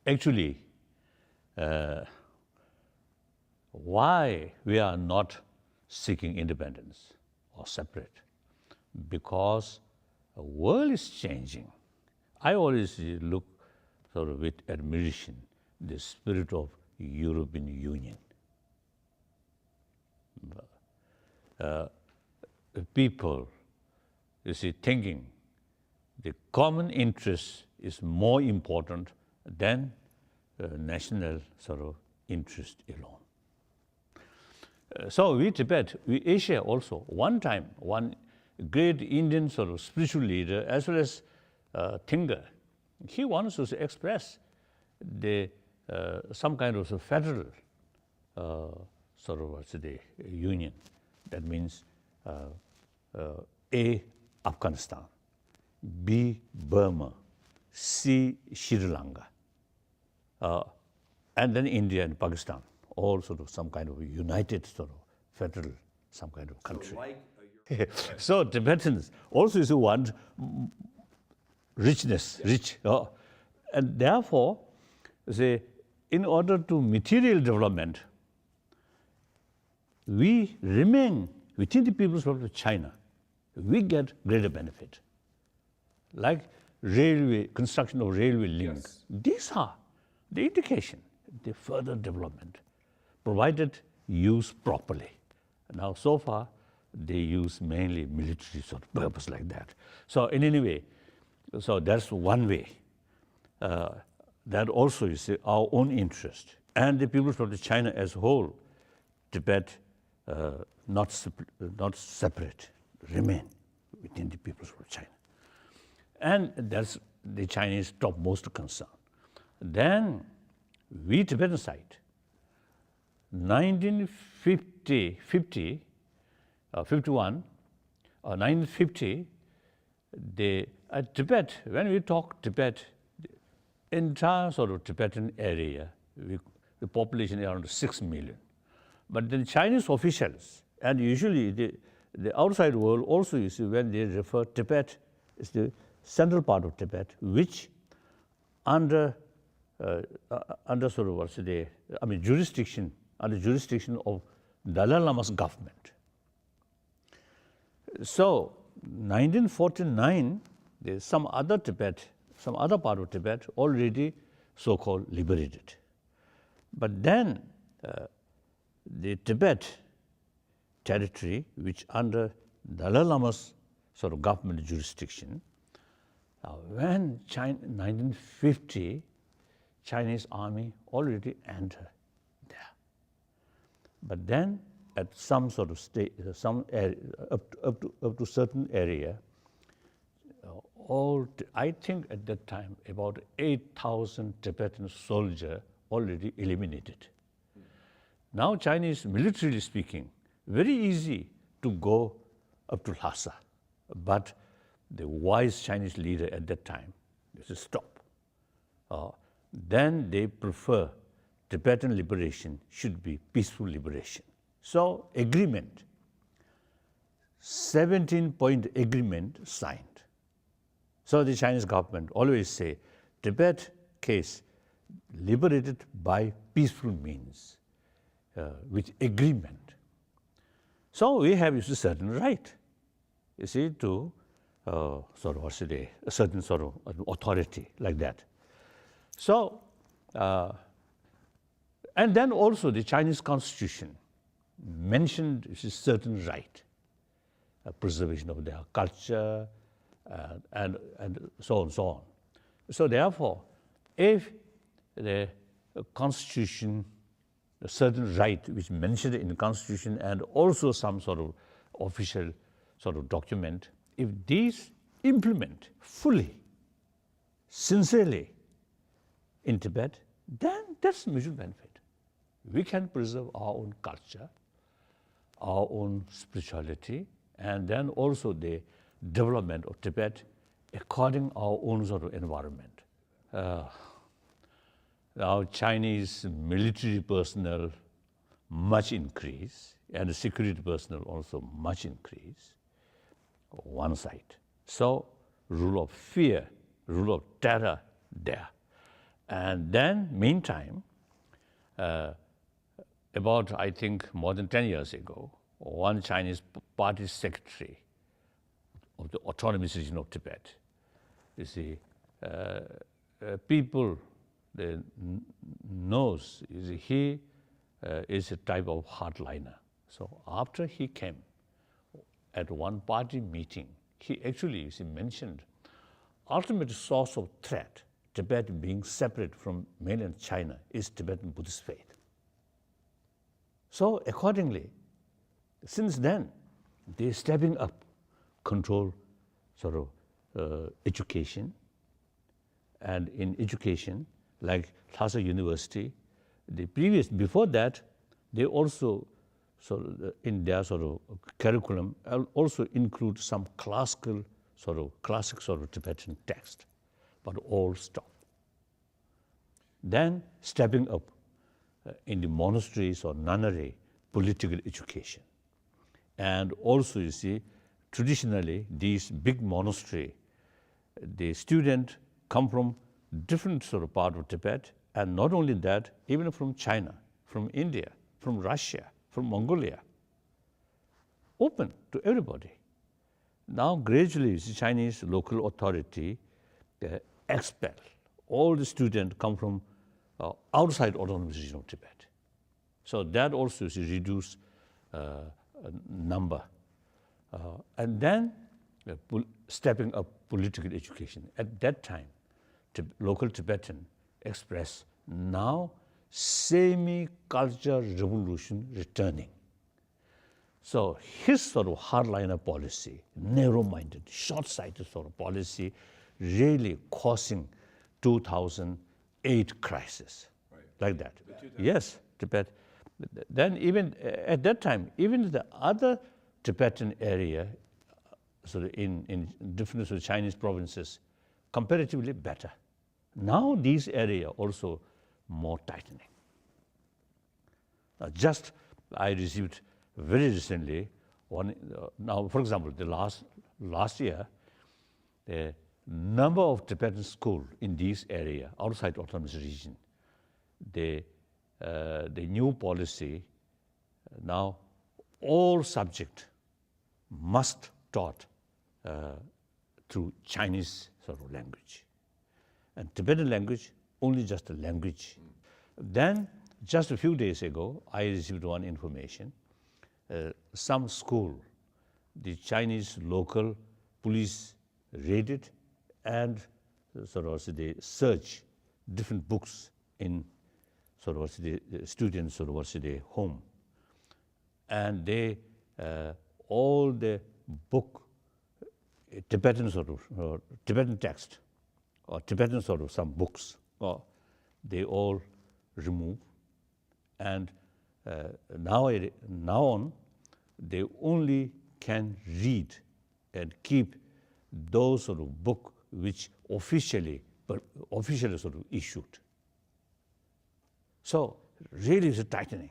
Actually, why we are not seeking independence or separate? Because the world is changing. I always look sort of with admiration the spirit of European Union. People, you see, thinking the common interest is more important than national sort of interest alone. So we Tibet, we Asia also, one time, one great Indian sort of spiritual leader as well as thinker, he wants to express the some kind of federal sort of what's the union. That means A, Afghanistan, B, Burma, C, Sri Lanka, and then India and Pakistan, all sort of some kind of a united sort of federal, some kind of country. So Tibetans also is want richness, rich, and therefore, say, in order to material development, we remain within the People's Republic of China. We get greater benefit, like railway, construction of railway link. Yes. These are the indication, the further development, provided used properly. Now, so far, they use mainly military sort of purpose like that. So in any way, so that's one way. That also is our own interest. And the People's Republic of China as a whole, Tibet, not separate, remain within the People's Republic of China. And that's the Chinese topmost concern. Then we Tibetan side, 1950, 51, or 1950, Tibet, when we talk Tibet, the entire sort of Tibetan area, the population is around 6 million. But the Chinese officials, and usually the outside world also, you see, when they refer Tibet, is the central part of Tibet, which under sort of what's the, jurisdiction, under jurisdiction of Dalai Lama's government. So, 1949, there's some other part of Tibet already so-called liberated. But then the Tibet territory, which under Dalai Lama's sort of government jurisdiction, when 1950, Chinese army already entered there. But then at some sort of state, some area, up to certain area, I think at that time about 8,000 Tibetan soldiers already eliminated. Now Chinese, militarily speaking, very easy to go up to Lhasa, but the wise Chinese leader at that time, they said stop. Then they prefer Tibetan liberation should be peaceful liberation. So agreement, 17-point agreement signed. So the Chinese government always say, Tibet case liberated by peaceful means, with agreement. So we have a certain right, you see, to sort of a certain sort of authority like that. So, and then also the Chinese constitution mentioned a certain right, preservation of their culture, and so on and so on. So therefore, if the constitution, a certain right which mentioned in the constitution and also some sort of official sort of document, if these implement fully, sincerely in Tibet, then that's mutual benefit. We can preserve our own culture, our own spirituality, and then also the development of Tibet according to our own sort of environment. Now Chinese military personnel much increase, and the security personnel also much increase, one side. So rule of fear, rule of terror there. And then, meantime, about, I think, more than 10 years ago, one Chinese party secretary of the autonomous region of Tibet, you see, people they knows he is a type of hardliner. So after he came at one party meeting, he actually mentioned ultimate source of threat, Tibet being separate from mainland China, is Tibetan Buddhist faith. So accordingly, since then, they're stepping up, control sort of education. And in education, like Lhasa University, before that, they also, in their sort of curriculum, also include some classic sort of Tibetan text, but all stop. Then stepping up in the monasteries or nunnery, political education. And also, you see, traditionally, these big monastery, the student come from different sort of part of Tibet, and not only that, even from China, from India, from Russia, from Mongolia, open to everybody. Now, gradually, the Chinese local authority expel all the students come from outside autonomous region of Tibet. So that also is reduced number. And then stepping up political education. At that time, local Tibetan expressed now semi-culture revolution returning. So his sort of hardliner policy, narrow-minded, short-sighted sort of policy, really causing 2008 crisis, like that. Yes, Tibet. Then even at that time, even the other Tibetan area, so in different sort of Chinese provinces, comparatively better. Now these area also more tightening. Just I received very recently one. Now, for example, the last year, the number of Tibetan schools in this area outside autonomous region, the new policy now all subject must taught through Chinese sort of language, and Tibetan language only just a language. Then just a few days ago, I received one information. Some school, the Chinese local police raided and sort of they search different books in sort of the students sort of the home, and they all the book Tibetan sort of Tibetan text or Tibetan sort of some books, they all remove, and now on they only can read and keep those sort of book which officially sort of issued. So really it's a tightening.